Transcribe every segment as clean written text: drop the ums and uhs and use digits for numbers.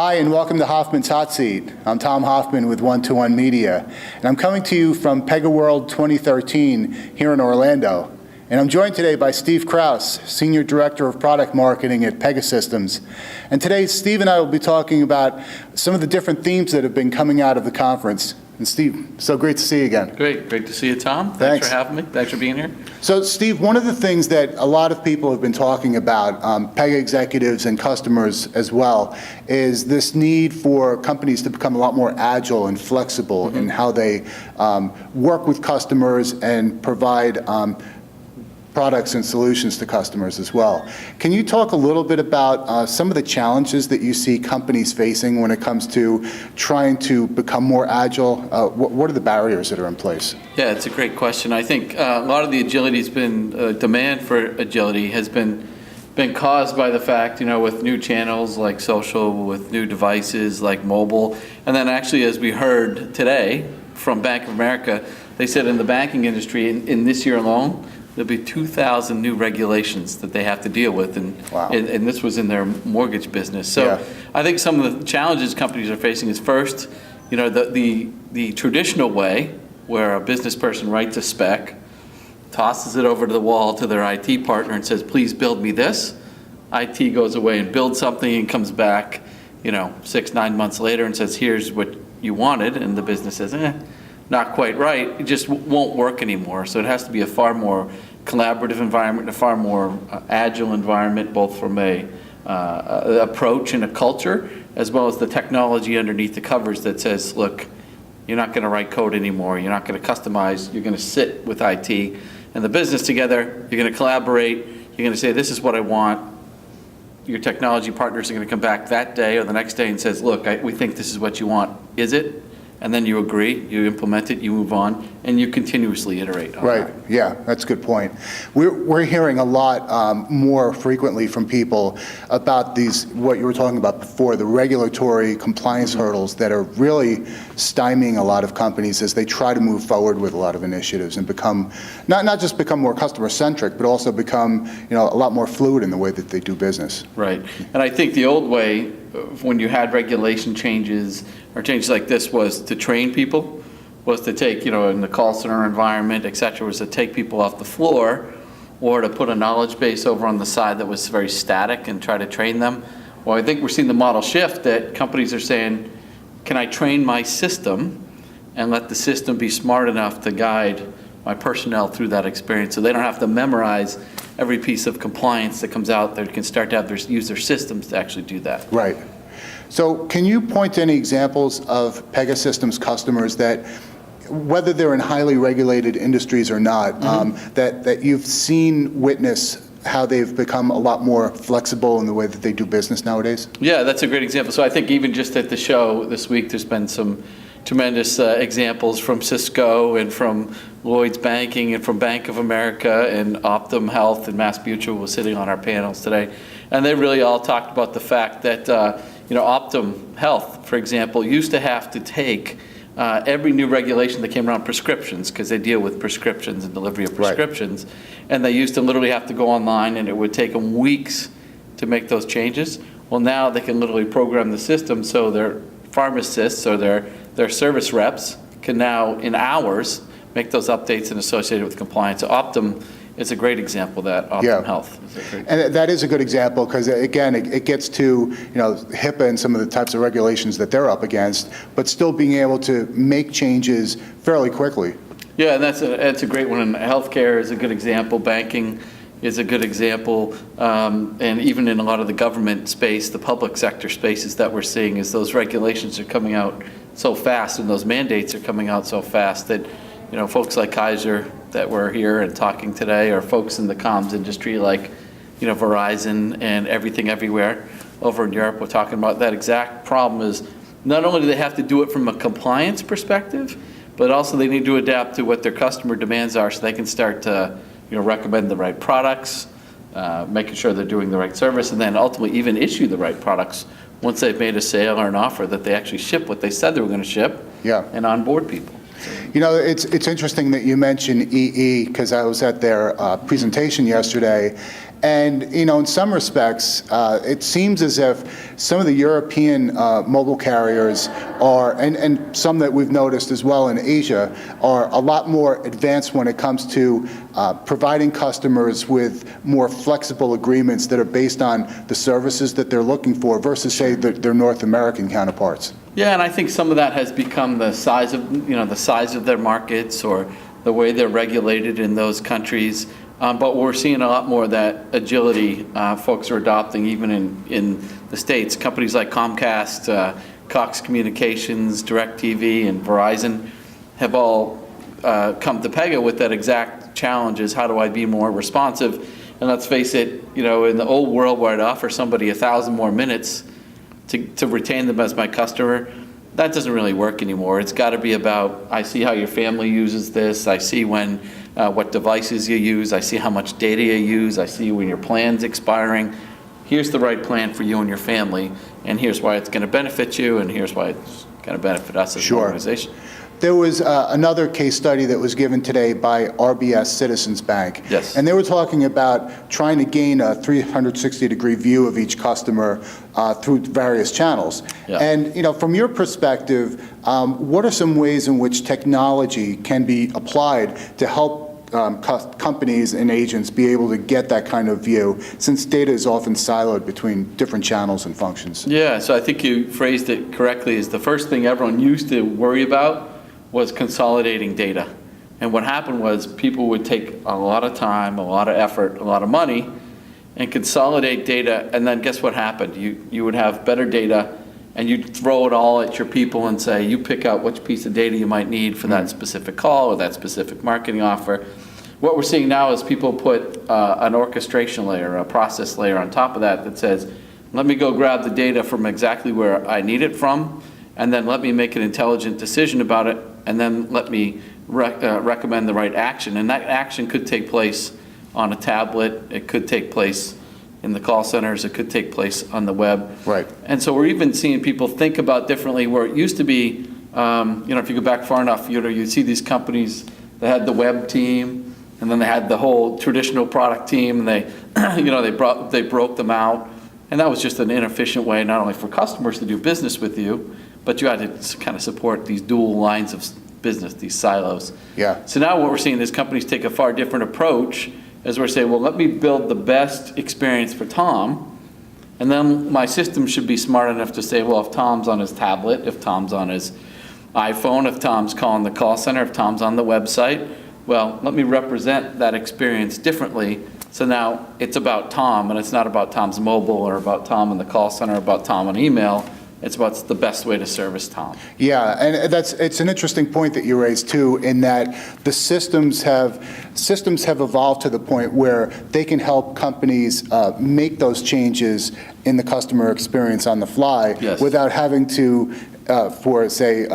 Hi, and welcome to Hoffman's Hot Seat. I'm Tom Hoffman with 121 Media, and I'm coming to you from PegaWORLD 2013 here in Orlando. And I'm joined today by Steve Kraus, Senior Director of Product Marketing at Pegasystems. And today, Steve and I will be talking about some of the different themes that have been coming out of the conference. And Steve, so great to see you again. Great to see you, Tom. Thanks for having me. Thanks for being here. So, Steve, one of the things that a lot of people have been talking about, Pega executives and customers as well, is this need for companies to become a lot more agile and flexible in how they work with customers and provide products and solutions to customers as well. Can you talk a little bit about some of the challenges that you see companies facing when it comes to trying to become more agile? What are the barriers that are in place? Yeah, it's a great question. I think a lot of the agility has been, demand for agility has been caused by the fact, with new channels like social, with new devices like mobile, and then actually, as we heard today from Bank of America, they said in the banking industry, in this year alone, there'll be 2,000 new regulations that they have to deal with, and this was in their mortgage business. So yeah. I think some of the challenges companies are facing is first, the traditional way where a business person writes a spec, tosses it over to the wall to their IT partner and says, please build me this. IT goes away and builds something and comes back 6-9 months later and says, here's what you wanted, and the business says, not quite right, it just won't work anymore. So it has to be a far more collaborative environment, a far more agile environment, both from a approach and a culture, as well as the technology underneath the covers that says, look, you're not going to write code anymore, you're not going to customize, you're going to sit with IT and the business together, you're going to collaborate, you're going to say, this is what I want. Your technology partners are going to come back that day or the next day and says, look, we think this is what you want. Is it? And then you agree, you implement it, you move on, and you continuously iterate on Right, that. Yeah, that's a good point. We're hearing a lot more frequently from people about these, what you were talking about before, the regulatory compliance hurdles that are really stymieing a lot of companies as they try to move forward with a lot of initiatives and become, not just become more customer-centric, but also become a lot more fluid in the way that they do business. Right, and I think the old way, when you had regulation changes or changes like this, was to train people, was to take, in the call center environment, et cetera, was to take people off the floor or to put a knowledge base over on the side that was very static and try to train them. Well, I think we're seeing the model shift that companies are saying, can I train my system and let the system be smart enough to guide my personnel through that experience so they don't have to memorize every piece of compliance that comes out. They can start to use their systems to actually do that. Right. So can you point to any examples of Pegasystems customers that, whether they're in highly regulated industries or not, that you've seen witness how they've become a lot more flexible in the way that they do business nowadays? Yeah, that's a great example. So I think even just at the show this week, there's been some tremendous examples from Cisco and from Lloyd's Banking and from Bank of America and Optum Health and Mass Mutual was sitting on our panels today. And they really all talked about the fact that Optum Health, for example, used to have to take every new regulation that came around prescriptions, because they deal with prescriptions and delivery of prescriptions, right. And they used to literally have to go online and it would take them weeks to make those changes. Well, now they can literally program the system so their pharmacists or their service reps can now, in hours, make those updates and associated with compliance. So Optum is a great example of that, Optum Health. And that is a good example because, again, it gets to HIPAA and some of the types of regulations that they're up against, but still being able to make changes fairly quickly. Yeah, and that's a great one. And healthcare is a good example. Banking is a good example. And even in a lot of the government space, the public sector spaces that we're seeing is those regulations are coming out so fast and those mandates are coming out so fast that folks like Kaiser that were here and talking today, or folks in the comms industry like Verizon and Everything Everywhere over in Europe, we're talking about that exact problem. Is not only do they have to do it from a compliance perspective, but also they need to adapt to what their customer demands are so they can start to recommend the right products, making sure they're doing the right service, and then ultimately even issue the right products once they've made a sale or an offer that they actually ship what they said they were going to ship and onboard people. It's interesting that you mentioned EE because I was at their presentation yesterday, And, in some respects, it seems as if some of the European mobile carriers are, and some that we've noticed as well in Asia, are a lot more advanced when it comes to providing customers with more flexible agreements that are based on the services that they're looking for versus, say, their North American counterparts. Yeah, and I think some of that has become the size of their markets or the way they're regulated in those countries. But we're seeing a lot more of that agility folks are adopting even in the States. Companies like Comcast, Cox Communications, DirecTV, and Verizon have all come to Pega with that exact challenge: is how do I be more responsive? And let's face it, in the old world where I'd offer somebody 1,000 more minutes to retain them as my customer, that doesn't really work anymore. It's got to be about, I see how your family uses this, I see what devices you use, I see how much data you use, I see when your plan's expiring. Here's the right plan for you and your family, and here's why it's going to benefit you, and here's why it's going to benefit us as an organization. There was another case study that was given today by RBS Citizens Bank. Yes. And they were talking about trying to gain a 360-degree view of each customer through various channels. Yeah. And, from your perspective, what are some ways in which technology can be applied to help companies and agents be able to get that kind of view, since data is often siloed between different channels and functions? Yeah, so I think you phrased it correctly. Is the first thing everyone used to worry about was consolidating data. And what happened was people would take a lot of time, a lot of effort, a lot of money, and consolidate data, and then guess what happened? You would have better data, and you'd throw it all at your people and say, you pick out which piece of data you might need for that specific call or that specific marketing offer. What we're seeing now is people put an orchestration layer, a process layer on top of that says, let me go grab the data from exactly where I need it from, and then let me make an intelligent decision about it, and then let me recommend the right action. And that action could take place on a tablet, it could take place in the call centers, it could take place on the web. Right. And so we're even seeing people think about differently, where it used to be, if you go back far enough, you see these companies that had the web team, and then they had the whole traditional product team, and they broke them out. And that was just an inefficient way, not only for customers to do business with you, but you had to kind of support these dual lines of business, these silos. Yeah. So now what we're seeing is companies take a far different approach, as we're saying, well, let me build the best experience for Tom, and then my system should be smart enough to say, well, if Tom's on his tablet, if Tom's on his iPhone, if Tom's calling the call center, if Tom's on the website, well, let me represent that experience differently. So now it's about Tom, and it's not about Tom's mobile or about Tom in the call center, or about Tom on email. It's about the best way to service Tom. Yeah, and it's an interesting point that you raised too, in that the systems have evolved to the point where they can help companies make those changes in the customer experience on the fly. Yes. Without having to, for say,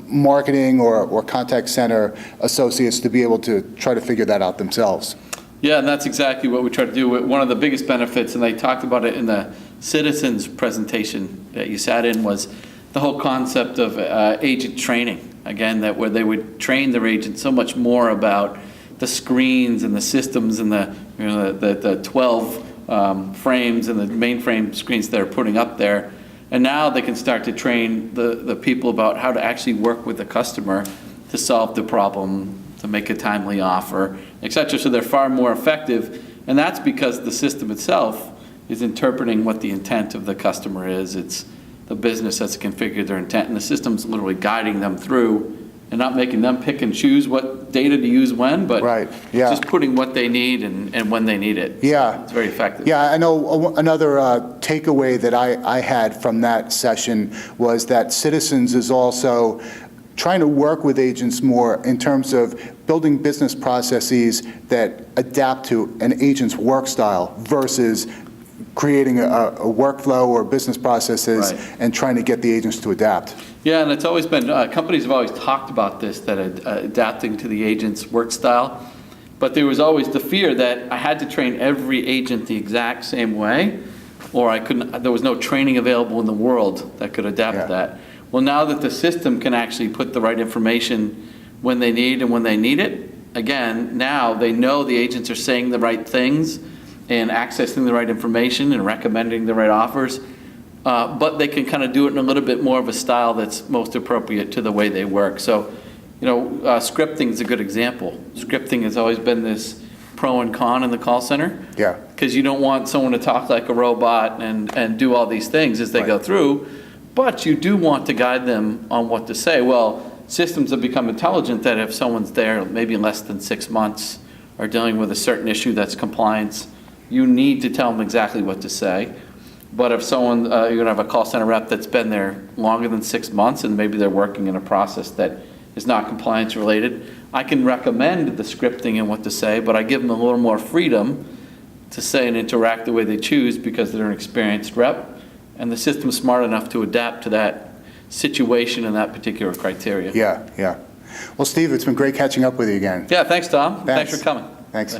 marketing or contact center associates to be able to try to figure that out themselves. Yeah, and that's exactly what we try to do. One of the biggest benefits, and they talked about it in the Citizens presentation that you sat in, was the whole concept of agent training. Again, that where they would train their agents so much more about the screens and the systems and the 12 frames and the mainframe screens they're putting up there. And now they can start to train the people about how to actually work with the customer to solve the problem, to make a timely offer, et cetera. So they're far more effective. And that's because the system itself is interpreting what the intent of the customer is. It's the business that's configured their intent, and the system's literally guiding them through and not making them pick and choose what data to use when, but right. Yeah. just putting what they need and when they need it. Yeah. So it's very effective. Yeah, I know another takeaway that I had from that session was that Citizens is also trying to work with agents more in terms of building business processes that adapt to an agent's work style versus creating a workflow or business processes Right. and trying to get the agents to adapt. Yeah, and it's always been, companies have always talked about this, that adapting to the agent's work style, but there was always the fear that I had to train every agent the exact same way, or there was no training available in the world that could adapt to that. Well, now that the system can actually put the right information when they need and when they need it, again, now they know the agents are saying the right things, and accessing the right information and recommending the right offers. But they can kind of do it in a little bit more of a style that's most appropriate to the way they work. So, scripting is a good example. Scripting has always been this pro and con in the call center. Yeah. Because you don't want someone to talk like a robot and do all these things as they go through, but you do want to guide them on what to say. Well, systems have become intelligent that if someone's there maybe less than 6 months or dealing with a certain issue that's compliance, you need to tell them exactly what to say. But if someone, you're going to have a call center rep that's been there longer than 6 months and maybe they're working in a process that is not compliance related, I can recommend the scripting and what to say, but I give them a little more freedom to say and interact the way they choose because they're an experienced rep and the system's smart enough to adapt to that situation and that particular criteria. Yeah, yeah. Well, Steve, it's been great catching up with you again. Yeah, thanks, Tom. Thanks. Thanks for coming. Thanks.